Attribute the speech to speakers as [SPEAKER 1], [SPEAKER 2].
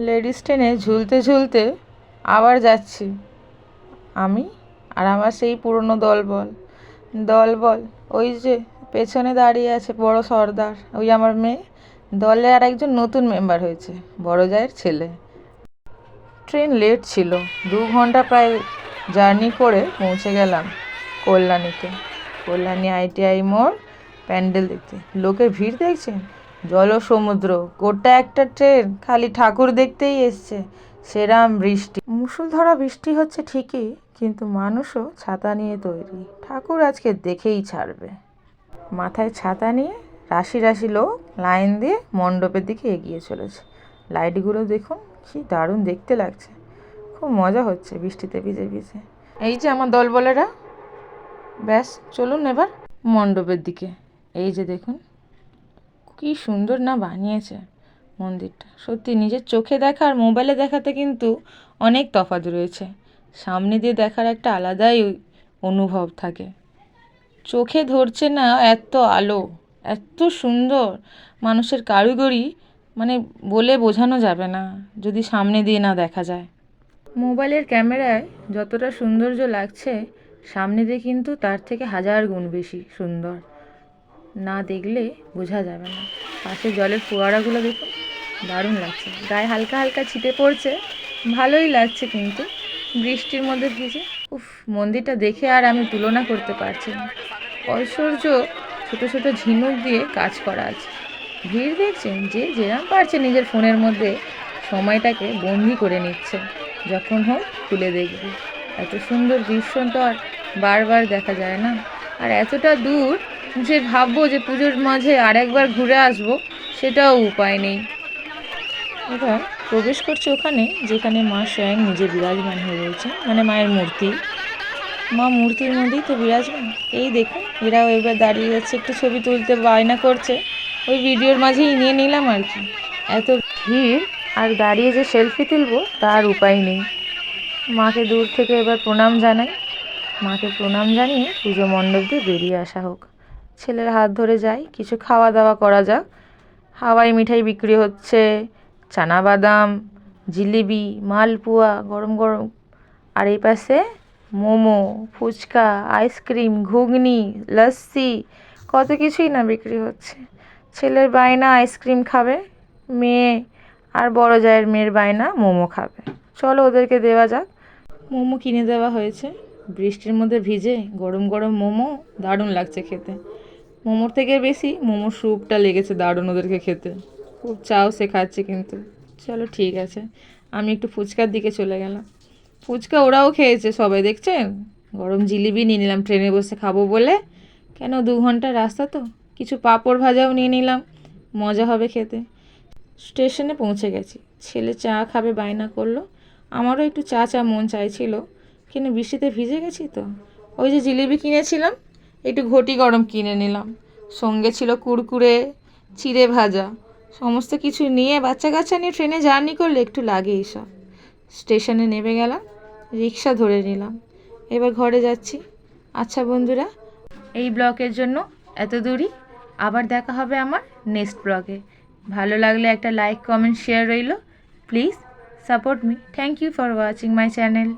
[SPEAKER 1] Ladies ট্রেনে ঝুলতে ঝুলতে আবার যাচ্ছি আমি আর আমার সেই পুরনো দলবল ওই যে পেছনে দাঁড়িয়ে আছে বড় সর্দার, ওই আমার মেয়ে। দলে আর একজন নতুন মেম্বার হয়েছে, বড় জায়ের ছেলে। ট্রেন লেট ছিল, 2 ঘন্টা প্রায় জার্নি করে পৌঁছে গেলাম কল্যাণীতে। কল্যাণী ITI মোড় প্যান্ডেল দেখতে লোকের ভিড় দেখছেন, জলসমুদ্র। গোটা একটা ট্রেন খালি ঠাকুর দেখতেই এসছে। সেরাম বৃষ্টি, মুষলধারা বৃষ্টি হচ্ছে ঠিকই, কিন্তু মানুষও ছাতা নিয়ে তৈরি, ঠাকুর আজকে দেখেই ছাড়বে। মাথায় ছাতা নিয়ে রাশি রাশি লোক লাইন দিয়ে মণ্ডপের দিকে এগিয়ে চলেছে। লাইটগুলো দেখুন, কি দারুণ দেখতে লাগছে। খুব মজা হচ্ছে বৃষ্টিতে ভিজে ভিজে। এই যে আমার দলবলেরা, ব্যাস চলুন এবার মণ্ডপের দিকে। এই যে দেখুন কি সুন্দর না বানিয়েছে মন্দিরটা। সত্যি নিজের চোখে দেখা আর মোবাইলে দেখাতে কিন্তু অনেক তফাৎ রয়েছে। সামনে দিয়ে দেখার একটা আলাদাই অনুভব থাকে। চোখে ধরছে না এত আলো, এত সুন্দর মানুষের কারিগরি, মানে বলে বোঝানো যাবে না যদি সামনে দিয়ে না দেখা যায়। মোবাইলের ক্যামেরায় যতটা সৌন্দর্য লাগছে, সামনে দিয়ে কিন্তু তার থেকে 1000 গুণ বেশি সুন্দর। না দেখলে বোঝা যাবে না। পাশে জলের ফোয়ারাগুলো দেখুন, দারুণ লাগছে। গায়ে হালকা হালকা ছিটে পড়ছে, ভালোই লাগছে কিন্তু বৃষ্টির মধ্যে ভিজে। উফ, মন্দিরটা দেখে আর আমি তুলনা করতে পারছি না। ঐশ্বর্য, ছোট ছোট ঝিনুক দিয়ে কাজ করা আছে। ভিড় দেখছেন, যে যেরকম পারছে নিজের ফোনের মধ্যে সময়টাকে বন্দি করে নিচ্ছে, যখন হোক খুলে দেখবে। এত সুন্দর দৃশ্য তো আর বারবার দেখা যায় না। আর এতটা দূর যে ভাববো যে পুজোর মাঝে আরেকবার ঘুরে আসবো, সেটাও উপায় নেই। এবার প্রবেশ করছে ওখানে যেখানে মা স্বয়ং নিজে বিরাজমান হয়ে রয়েছে, মানে মায়ের মূর্তি। মা মূর্তির মধ্যেই তো বিরাজমান। এই দেখুন, এরাও এবার দাঁড়িয়ে যাচ্ছে, একটু ছবি তুলতে বায়না করছে। ওই ভিডিওর মাঝেই নিয়ে নিলাম আর কি। এত ভিড় আর দাঁড়িয়ে যে সেলফি তুলবো তার উপায় নেই। মাকে দূর থেকে এবার প্রণাম জানাই। মাকে প্রণাম জানিয়ে পুজো মণ্ডপ দিয়ে বেরিয়ে আসা হোক। ছেলের হাত ধরে যাই, কিছু খাওয়া দাওয়া করা যাক। হাওয়াই মিঠাই বিক্রি হচ্ছে, চানা বাদাম, জিলিপি, মালপোয়া গরম গরম। আর এই পাশে মোমো, ফুচকা, আইসক্রিম, ঘুগনি, লস্যি, কত কিছুই না বিক্রি হচ্ছে। ছেলের বায়না আইসক্রিম খাবে, মেয়ে আর বড় জায়ের মেয়ের বায়না মোমো খাবে। চলো ওদেরকে দেওয়া যাক। মোমো কিনে দেওয়া হয়েছে। বৃষ্টির মধ্যে ভিজে গরম গরম মোমো দারুণ লাগছে খেতে। মোমোর থেকে বেশি মোমোর স্যুপটা লেগেছে দারুণ ওদেরকে খেতে। খুব চাও সে খাচ্ছে কিন্তু। চলো ঠিক আছে, আমি একটু ফুচকার দিকে চলে গেলাম। ফুচকা ওরাও খেয়েছে সবাই, দেখছেন। গরম জিলিপি নিয়ে নিলাম ট্রেনে বসে খাবো বলে। কেন, 2 ঘন্টার রাস্তা তো। কিছু পাঁপড় ভাজাও নিয়ে নিলাম, মজা হবে খেতে। স্টেশনে পৌঁছে গেছি। ছেলে চা খাবে বায়না করলো, আমারও একটু চা মন চাইছিল, কিন্তু বৃষ্টিতে ভিজে গেছি তো। ওই যে জিলিপি কিনেছিলাম, একটু ঘটি গরম কিনে নিলাম। সঙ্গে ছিল কুরকুরে, চিড়ে ভাজা, সমস্ত কিছু নিয়ে বাচ্চা কাচ্চা নিয়ে ট্রেনে জার্নি করলে একটু লাগে এইসব। স্টেশনে নেমে গেলাম, রিক্সা ধরে নিলাম। এবার ঘরে যাচ্ছি। আচ্ছা বন্ধুরা, এই ব্লগের জন্য এত দূরই। আবার দেখা হবে আমার নেক্সট ব্লগে। ভালো লাগলে একটা লাইক, কমেন্ট, শেয়ার রইল। Please support me. Thank you for watching my channel.